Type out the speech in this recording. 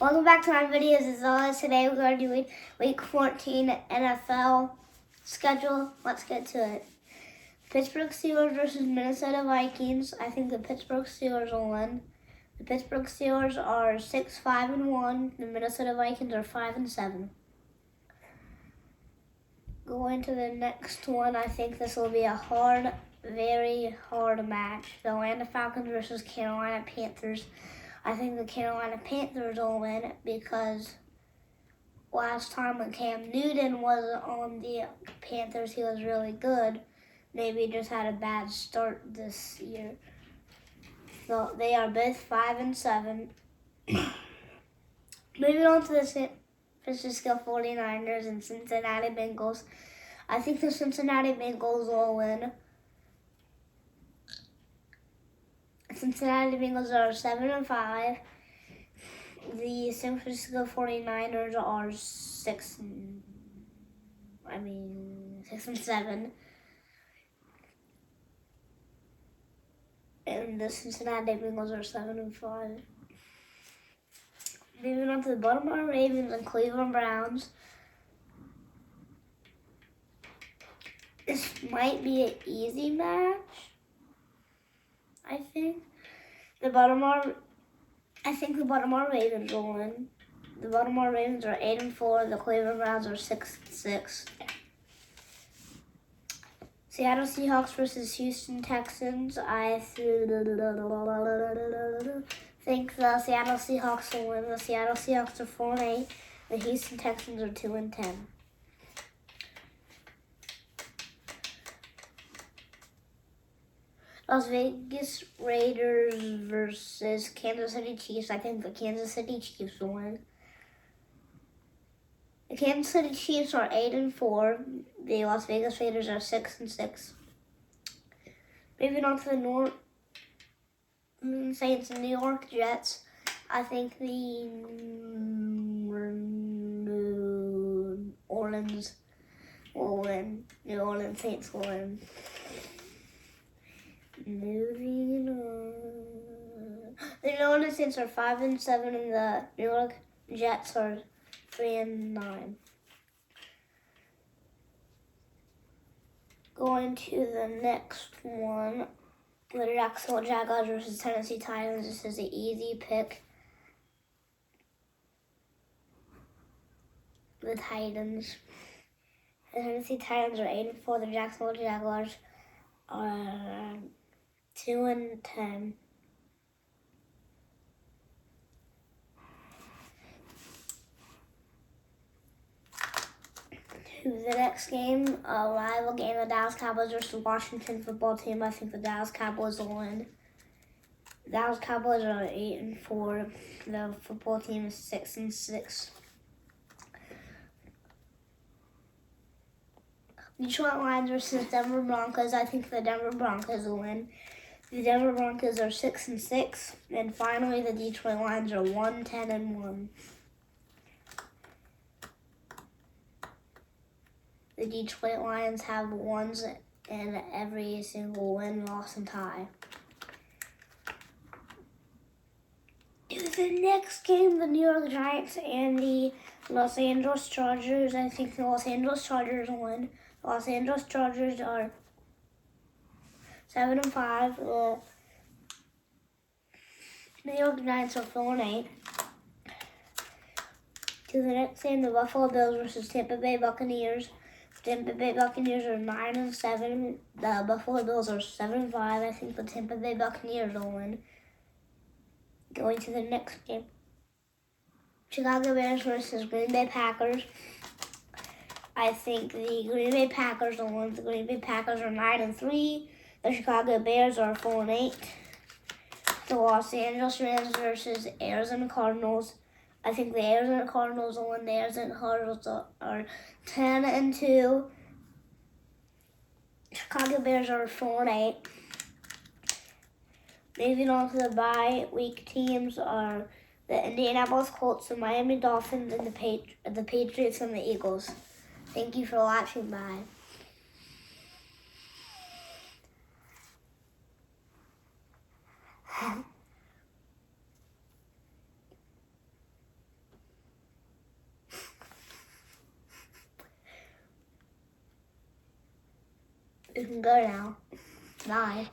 Welcome back to my videos. As always, today we're going to do week 14 NFL schedule. Let's get to it. Pittsburgh Steelers versus Minnesota Vikings. I think the Pittsburgh Steelers will win. The Pittsburgh Steelers are 6-5-1. The Minnesota Vikings are 5-7. Going to the next one, I think this will be a very hard match. The Atlanta Falcons versus Carolina Panthers. I think the Carolina Panthers will win because last time when Cam Newton was on the Panthers, he was really good. Maybe he just had a bad start this year. So they are both 5-7. Moving on to the San Francisco 49ers and Cincinnati Bengals. I think the Cincinnati Bengals will win. Cincinnati Bengals are 7-5. The San Francisco 49ers are 6-7. And the Cincinnati Bengals are 7-5. Moving on to the Baltimore Ravens and Cleveland Browns. This might be an easy match, I think. I think the Baltimore Ravens will win. The Baltimore Ravens are 8-4. The Cleveland Browns are 6-6. Seattle Seahawks versus Houston Texans. I think the Seattle Seahawks will win. The Seattle Seahawks are 4-8. The Houston Texans are 2-10. Las Vegas Raiders versus Kansas City Chiefs. I think the Kansas City Chiefs will win. The Kansas City Chiefs are 8-4. The Las Vegas Raiders are 6-6. Moving on to the New Orleans Saints and New York Jets. I think the New Orleans will win. New Orleans Saints will win. Moving on. The New Orleans Saints are 5-7 and the New York Jets are 3-9. Going to the next one, the Jacksonville Jaguars versus Tennessee Titans. This is an easy pick. The Titans. The Tennessee Titans are 8-4. The Jacksonville Jaguars are 2-10. To the next game, a rival game, the Dallas Cowboys versus the Washington football team. I think the Dallas Cowboys will win. The Dallas Cowboys are 8-4. The football team is 6-6. Detroit Lions versus Denver Broncos. I think the Denver Broncos will win. The Denver Broncos are 6-6. And finally, the Detroit Lions are 1-10-1. The Detroit Lions have ones in every single win, loss, and tie. To the next game, the New York Giants and the Los Angeles Chargers. I think the Los Angeles Chargers will win. The Los Angeles Chargers are 7-5. The New York Giants are 4-8. To the next game, the Buffalo Bills versus Tampa Bay Buccaneers. Tampa Bay Buccaneers are 9-7. The Buffalo Bills are 7-5. I think the Tampa Bay Buccaneers will win. Going to the next game, Chicago Bears versus Green Bay Packers. I think the Green Bay Packers will win. The Green Bay Packers are 9-3. The Chicago Bears are 4-8. The Los Angeles Rams versus Arizona Cardinals. I think the Arizona Cardinals will win. The Arizona Cardinals are 10-2. Chicago Bears are 4-8. Moving on to the bye week teams are the Indianapolis Colts, the Miami Dolphins, and the Patriots and the Eagles. Thank you for watching. Bye. You can go now. Bye.